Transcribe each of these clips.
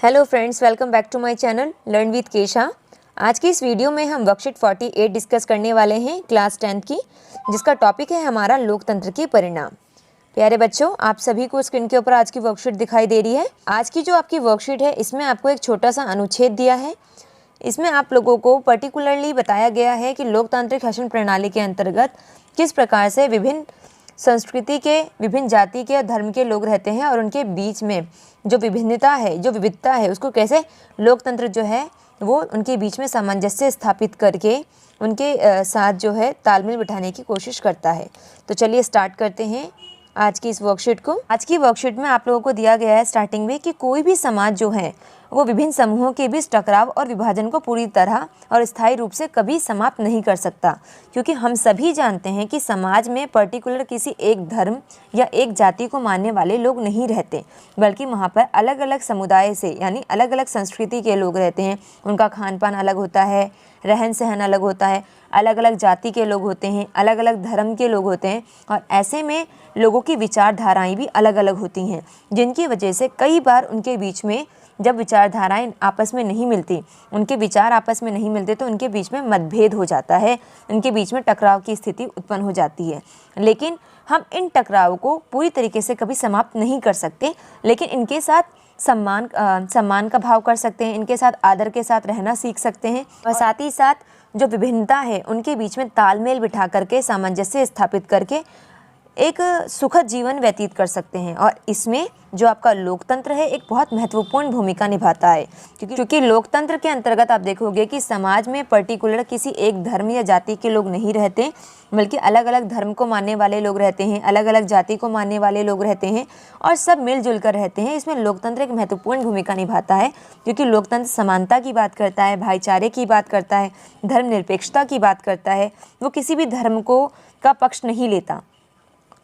Hello friends, welcome back to my channel learn with Kesha. आज की इस वीडियो में हम वर्कशीट 48 डिस्कस करने वाले हैं क्लास 10 की, जिसका टॉपिक है हमारा लोकतंत्र के परिणाम। प्यारे बच्चों, आप सभी को स्क्रीन के ऊपर आज की वर्कशीट दिखाई दे रही है। आज की जो आपकी वर्कशीट है, इसमें आपको एक छोटा सा अनुच्छेद दिया है। इसमें आप लोगों को पर्टिकुलरली बताया गया है कि लोकतांत्रिक शासन प्रणाली के अंतर्गत किस प्रकार से विभिन्न संस्कृति के, विभिन्न जाति के और धर्म के लोग रहते हैं और उनके बीच में जो विभिन्नता है, जो विविधता है, उसको कैसे लोकतंत्र जो है वो उनके बीच में सामंजस्य स्थापित करके उनके साथ जो है तालमेल बिठाने की कोशिश करता है। तो चलिए स्टार्ट करते हैं आज की इस वर्कशीट को। आज की वर्कशीट में आप लोगों को दिया गया है स्टार्टिंग में कि कोई भी समाज जो है वो विभिन्न समूहों के बीच टकराव और विभाजन को पूरी तरह और स्थायी रूप से कभी समाप्त नहीं कर सकता, क्योंकि हम सभी जानते हैं कि समाज में पर्टिकुलर किसी एक धर्म या एक जाति को मानने वाले लोग नहीं रहते, बल्कि वहाँ पर अलग अलग समुदाय से यानी अलग अलग संस्कृति के लोग रहते हैं। उनका खान पान अलग होता है, रहन सहन अलग होता है, अलग अलग जाति के लोग होते हैं, अलग अलग धर्म के लोग होते हैं और ऐसे में लोगों की विचारधाराएं भी अलग अलग होती हैं, जिनकी वजह से कई बार उनके बीच में जब विचारधाराएं आपस में नहीं मिलती, उनके विचार आपस में नहीं मिलते, तो उनके बीच में मतभेद हो जाता है, उनके बीच में टकराव की स्थिति उत्पन्न हो जाती है। लेकिन हम इन टकराव को पूरी तरीके से कभी समाप्त नहीं कर सकते, लेकिन इनके साथ सम्मान का भाव कर सकते हैं, इनके साथ आदर के साथ रहना सीख सकते हैं और साथ ही साथ जो विभिन्नता है उनके बीच में तालमेल बिठा करके, सामंजस्य स्थापित करके एक सुखद जीवन व्यतीत कर सकते हैं। और इसमें जो आपका लोकतंत्र है एक बहुत महत्वपूर्ण भूमिका निभाता है, क्योंकि लोकतंत्र के अंतर्गत आप देखोगे कि समाज में पर्टिकुलर किसी एक धर्म या जाति के लोग नहीं रहते, बल्कि अलग अलग धर्म को मानने वाले लोग रहते हैं, अलग अलग जाति को मानने वाले लोग रहते हैं और सब मिलजुल कर रहते हैं। इसमें लोकतंत्र एक महत्वपूर्ण भूमिका निभाता है, क्योंकि लोकतंत्र समानता की बात करता है, भाईचारे की बात करता है, धर्मनिरपेक्षता की बात करता है। वो किसी भी धर्म का पक्ष नहीं लेता।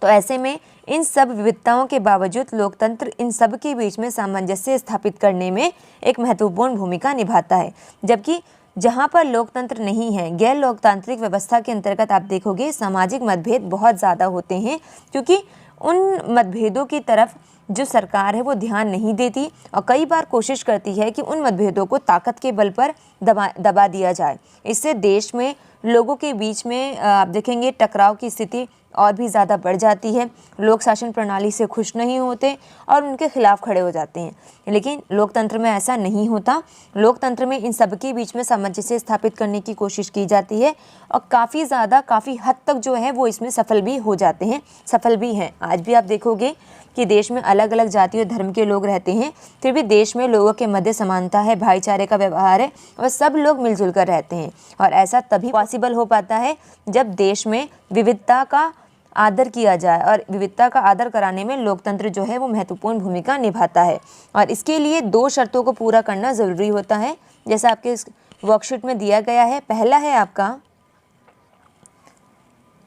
तो ऐसे में इन सब विविधताओं के बावजूद लोकतंत्र इन सब के बीच में सामंजस्य स्थापित करने में एक महत्वपूर्ण भूमिका निभाता है। जबकि जहाँ पर लोकतंत्र नहीं है, गैर लोकतांत्रिक व्यवस्था के अंतर्गत आप देखोगे सामाजिक मतभेद बहुत ज़्यादा होते हैं, क्योंकि उन मतभेदों की तरफ जो सरकार है वो ध्यान नहीं देती और कई बार कोशिश करती है कि उन मतभेदों को ताकत के बल पर दबा दिया जाए। इससे देश में लोगों के बीच में आप देखेंगे टकराव की स्थिति और भी ज़्यादा बढ़ जाती है। लोग शासन प्रणाली से खुश नहीं होते और उनके खिलाफ खड़े हो जाते हैं। लेकिन लोकतंत्र में ऐसा नहीं होता। लोकतंत्र में इन सब के बीच में सामंजस्य स्थापित करने की कोशिश की जाती है और काफ़ी हद तक जो है वो इसमें सफल भी हो जाते हैं, सफल भी हैं। आज भी आप देखोगे कि देश में अलग अलग जाति और धर्म के लोग रहते हैं, फिर भी देश में लोगों के मध्य समानता है, भाईचारे का व्यवहार है और सब लोग मिलजुल कर रहते हैं। और ऐसा तभी पॉसिबल हो पाता है जब देश में विविधता का आदर किया जाए, और विविधता का आदर कराने में लोकतंत्र जो है वो महत्वपूर्ण भूमिका निभाता है। और इसके लिए 2 शर्तों को पूरा करना ज़रूरी होता है, जैसा आपके इस वर्कशीट में दिया गया है। पहला है आपका,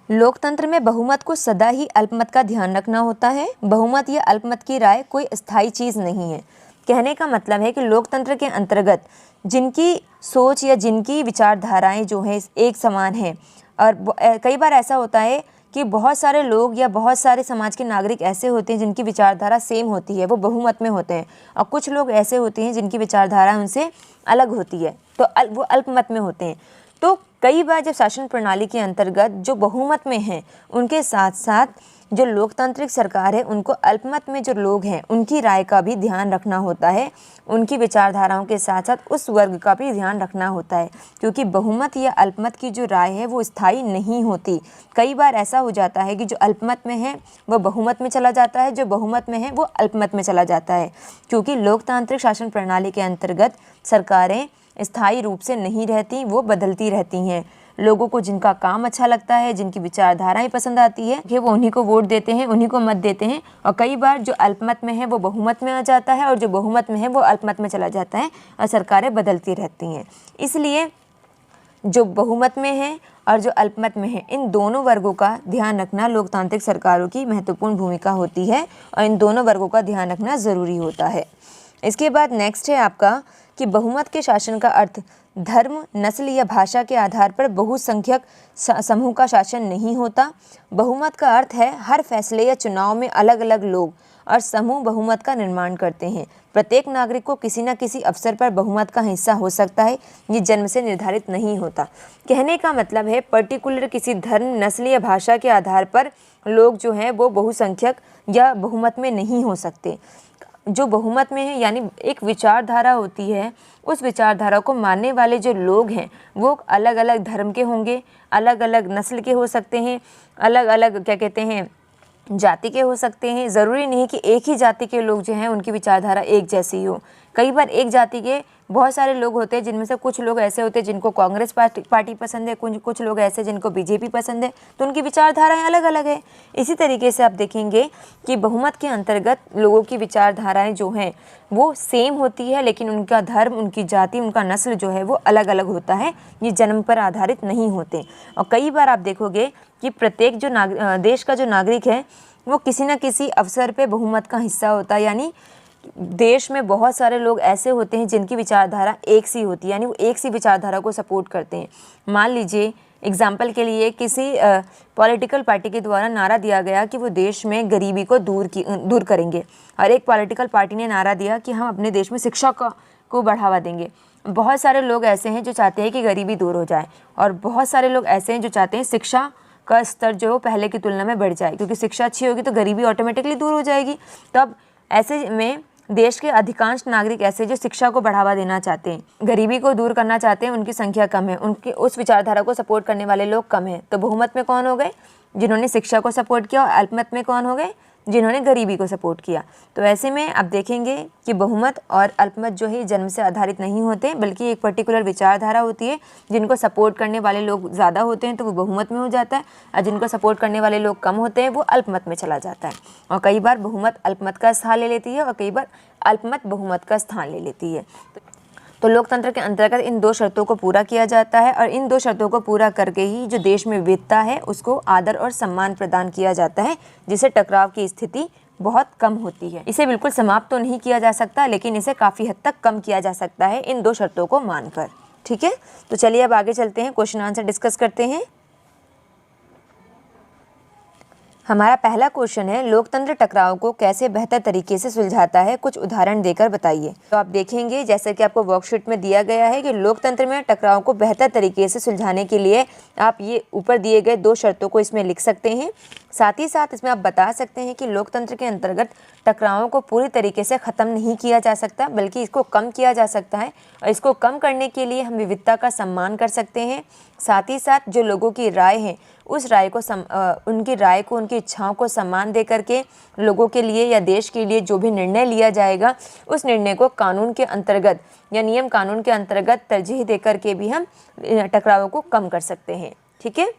लोकतंत्र में बहुमत को सदा ही अल्पमत का ध्यान रखना होता है। बहुमत या अल्पमत की राय कोई स्थायी चीज़ नहीं है। कहने का मतलब है कि लोकतंत्र के अंतर्गत जिनकी सोच या जिनकी विचारधाराएं जो हैं एक समान हैं, और कई बार ऐसा होता है कि बहुत सारे लोग या बहुत सारे समाज के नागरिक ऐसे होते हैं जिनकी विचारधारा सेम होती है, वो बहुमत में होते हैं, और कुछ लोग ऐसे होते हैं जिनकी विचारधारा उनसे अलग होती है, तो वो अल्पमत में होते हैं। तो कई बार जब शासन प्रणाली के अंतर्गत जो बहुमत में हैं उनके साथ साथ जो लोकतांत्रिक सरकार है उनको अल्पमत में जो लोग हैं उनकी राय का भी ध्यान रखना होता है, उनकी विचारधाराओं के साथ साथ उस वर्ग का भी ध्यान रखना होता है, क्योंकि बहुमत या अल्पमत की जो राय है वो स्थायी नहीं होती। कई बार ऐसा हो जाता है कि जो अल्पमत में है वो बहुमत में चला जाता है, जो बहुमत में है वो अल्पमत में चला जाता है, क्योंकि लोकतांत्रिक शासन प्रणाली के अंतर्गत सरकारें स्थायी रूप से नहीं रहती, वो बदलती रहती हैं। लोगों को जिनका काम अच्छा लगता है, जिनकी विचारधाराएं पसंद आती है कि वो उन्हीं को वोट देते हैं, उन्हीं को मत देते हैं। और कई बार जो अल्पमत में है वो बहुमत में आ जाता है और जो बहुमत में है वो अल्पमत में चला जाता है और सरकारें बदलती रहती हैं। इसलिए जो बहुमत में है और जो अल्पमत में है, इन दोनों वर्गों का ध्यान रखना लोकतांत्रिक सरकारों की महत्वपूर्ण भूमिका होती है और इन दोनों वर्गों का ध्यान रखना ज़रूरी होता है। इसके बाद नेक्स्ट है आपका कि बहुमत के शासन का अर्थ धर्म, नस्ल या भाषा के आधार पर बहुसंख्यक समूह का शासन नहीं होता। बहुमत का अर्थ है हर फैसले या चुनाव में अलग अलग लोग और समूह बहुमत का निर्माण करते हैं। प्रत्येक नागरिक को किसी न किसी अवसर पर बहुमत का हिस्सा हो सकता है, ये जन्म से निर्धारित नहीं होता। कहने का मतलब है पर्टिकुलर किसी धर्म, नस्ल या भाषा के आधार पर लोग जो हैं वो बहुसंख्यक या बहुमत में नहीं हो सकते। जो बहुमत में है यानी एक विचारधारा होती है, उस विचारधारा को मानने वाले जो लोग हैं वो अलग अलग धर्म के होंगे, अलग अलग नस्ल के हो सकते हैं, अलग अलग क्या कहते हैं जाति के हो सकते हैं। ज़रूरी नहीं कि एक ही जाति के लोग जो हैं उनकी विचारधारा एक जैसी हो। कई बार एक जाति के बहुत सारे लोग होते हैं, जिनमें से कुछ लोग ऐसे होते हैं जिनको कांग्रेस पार्टी पसंद है, कुछ लोग ऐसे जिनको बीजेपी पसंद है, तो उनकी विचारधाराएं अलग अलग है। इसी तरीके से आप देखेंगे कि बहुमत के अंतर्गत लोगों की विचारधाराएं जो हैं वो सेम होती है, लेकिन उनका धर्म, उनकी जाति, उनका नस्ल जो है वो अलग अलग होता है। ये जन्म पर आधारित नहीं होते। और कई बार आप देखोगे कि प्रत्येक जो देश का जो नागरिक है वो किसी न किसी अवसर पे बहुमत का हिस्सा होता है। यानी देश में बहुत सारे लोग ऐसे होते हैं जिनकी विचारधारा एक सी होती है, यानी वो एक सी विचारधारा को सपोर्ट करते हैं। मान लीजिए एग्जाम्पल के लिए किसी पॉलिटिकल पार्टी के द्वारा नारा दिया गया कि वो देश में गरीबी को दूर करेंगे, और एक पॉलिटिकल पार्टी ने नारा दिया कि हम अपने देश में शिक्षा को बढ़ावा देंगे। बहुत सारे लोग ऐसे हैं जो चाहते हैं कि गरीबी दूर हो जाए, और बहुत सारे लोग ऐसे हैं जो चाहते हैं शिक्षा का स्तर जो पहले की तुलना में बढ़ जाए, क्योंकि शिक्षा अच्छी होगी तो गरीबी ऑटोमेटिकली दूर हो जाएगी। तब ऐसे में देश के अधिकांश नागरिक ऐसे जो शिक्षा को बढ़ावा देना चाहते हैं, गरीबी को दूर करना चाहते हैं, उनकी संख्या कम है, उनके उस विचारधारा को सपोर्ट करने वाले लोग कम हैं। तो बहुमत में कौन हो गए? जिन्होंने शिक्षा को सपोर्ट किया। और अल्पमत में कौन हो गए? जिन्होंने गरीबी को सपोर्ट किया। तो ऐसे में आप देखेंगे कि बहुमत और अल्पमत जो है जन्म से आधारित नहीं होते, बल्कि एक पर्टिकुलर विचारधारा होती है। जिनको सपोर्ट करने वाले लोग ज़्यादा होते हैं तो वो बहुमत में हो जाता है, और जिनको सपोर्ट करने वाले लोग कम होते हैं वो अल्पमत में चला जाता है। और कई बार बहुमत अल्पमत का स्थान ले लेती है, और कई बार अल्पमत बहुमत का स्थान ले लेती है। तो लोकतंत्र के अंतर्गत इन दो शर्तों को पूरा किया जाता है, और इन दो शर्तों को पूरा करके ही जो देश में विविधता है उसको आदर और सम्मान प्रदान किया जाता है, जिससे टकराव की स्थिति बहुत कम होती है। इसे बिल्कुल समाप्त तो नहीं किया जा सकता, लेकिन इसे काफ़ी हद तक कम किया जा सकता है इन दो शर्तों को मानकर। ठीक है, तो चलिए अब आगे चलते हैं, क्वेश्चन आंसर डिस्कस करते हैं। हमारा पहला क्वेश्चन है, लोकतंत्र टकराव को कैसे बेहतर तरीके से सुलझाता है, कुछ उदाहरण देकर बताइए। तो आप देखेंगे जैसे कि आपको वर्कशीट में दिया गया है कि लोकतंत्र में टकराव को बेहतर तरीके से सुलझाने के लिए आप ये ऊपर दिए गए दो शर्तों को इसमें लिख सकते हैं। साथ ही साथ इसमें आप बता सकते हैं कि लोकतंत्र के अंतर्गत टकरावों को पूरी तरीके से ख़त्म नहीं किया जा सकता, बल्कि इसको कम किया जा सकता है, और इसको कम करने के लिए हम विविधता का सम्मान कर सकते हैं। साथ ही साथ जो लोगों की राय है उस राय को उनकी राय को, उनकी इच्छाओं को सम्मान दे करके लोगों के लिए या देश के लिए जो भी निर्णय लिया जाएगा उस निर्णय को कानून के अंतर्गत या नियम कानून के अंतर्गत तरजीह दे करके भी हम टकरावों को कम कर सकते हैं। ठीक है,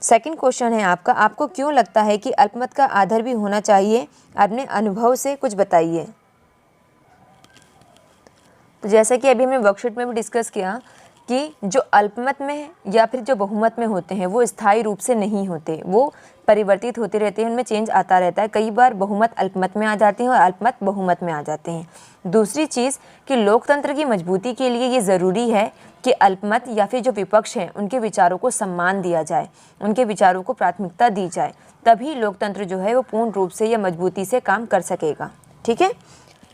सेकंड क्वेश्चन है आपका, आपको क्यों लगता है कि अल्पमत का आदर भी होना चाहिए? अपने अनुभव से कुछ बताइए। तो जैसा कि अभी हमने वर्कशीट में भी डिस्कस किया कि जो अल्पमत में या फिर जो बहुमत में होते हैं वो स्थायी रूप से नहीं होते, वो परिवर्तित होते रहते हैं, उनमें चेंज आता रहता है। कई बार बहुमत अल्पमत में आ जाते हैं और अल्पमत बहुमत में आ जाते हैं। दूसरी चीज़ कि लोकतंत्र की मजबूती के लिए ये ज़रूरी है कि अल्पमत या फिर जो विपक्ष हैं उनके विचारों को सम्मान दिया जाए, उनके विचारों को प्राथमिकता दी जाए, तभी लोकतंत्र जो है वो पूर्ण रूप से या मजबूती से काम कर सकेगा। ठीक है,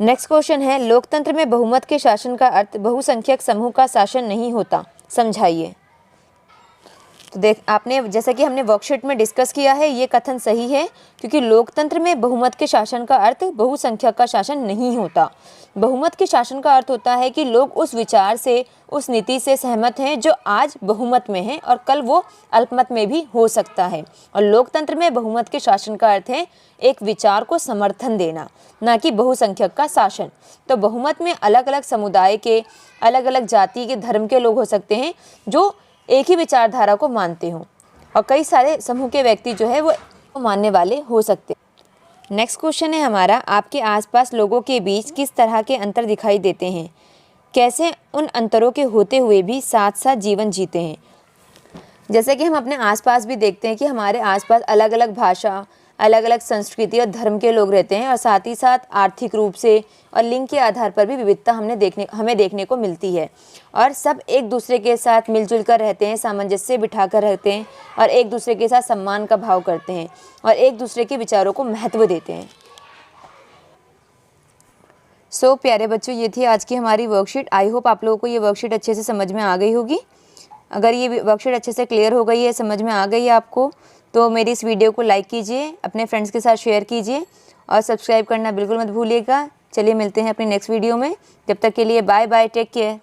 नेक्स्ट क्वेश्चन है, लोकतंत्र में बहुमत के शासन का अर्थ बहुसंख्यक समूह का शासन नहीं होता, समझाइए। तो आपने जैसा कि हमने वर्कशीट में डिस्कस किया है ये कथन सही है, क्योंकि लोकतंत्र में बहुमत के शासन का अर्थ बहुसंख्यक का शासन नहीं होता। बहुमत के शासन का अर्थ होता है कि लोग उस विचार से, उस नीति से सहमत हैं जो आज बहुमत में है और कल वो अल्पमत में भी हो सकता है। और लोकतंत्र में बहुमत के शासन का अर्थ है एक विचार को समर्थन देना, ना कि बहुसंख्यक का शासन। तो बहुमत में अलग अलग समुदाय के, अलग अलग जाति के, धर्म के लोग हो सकते हैं जो एक ही विचारधारा को मानते हों, और कई सारे समूह के व्यक्ति जो है वो मानने वाले हो सकते हैं। नेक्स्ट क्वेश्चन है हमारा, आपके आसपास लोगों के बीच किस तरह के अंतर दिखाई देते हैं? कैसे उन अंतरों के होते हुए भी साथ साथ जीवन जीते हैं? जैसे कि हम अपने आसपास भी देखते हैं कि हमारे आसपास अलग अलग भाषा, अलग अलग संस्कृति और धर्म के लोग रहते हैं, और साथ ही साथ आर्थिक रूप से और लिंग के आधार पर भी विविधता हमें देखने को मिलती है। और सब एक दूसरे के साथ मिलजुल कर रहते हैं, सामंजस्य बिठा कर रहते हैं, और एक दूसरे के साथ सम्मान का भाव करते हैं, और एक दूसरे के विचारों को महत्व देते हैं। सो प्यारे बच्चों, ये थी आज की हमारी वर्कशीट। आई होप आप लोगों को ये वर्कशीट अच्छे से समझ में आ गई होगी। अगर ये वर्कशीट अच्छे से क्लियर हो गई है, समझ में आ गई है आपको, तो मेरी इस वीडियो को लाइक कीजिए, अपने फ्रेंड्स के साथ शेयर कीजिए और सब्सक्राइब करना बिल्कुल मत भूलिएगा। चलिए मिलते हैं अपनी नेक्स्ट वीडियो में। जब तक के लिए बाय बाय, टेक केयर।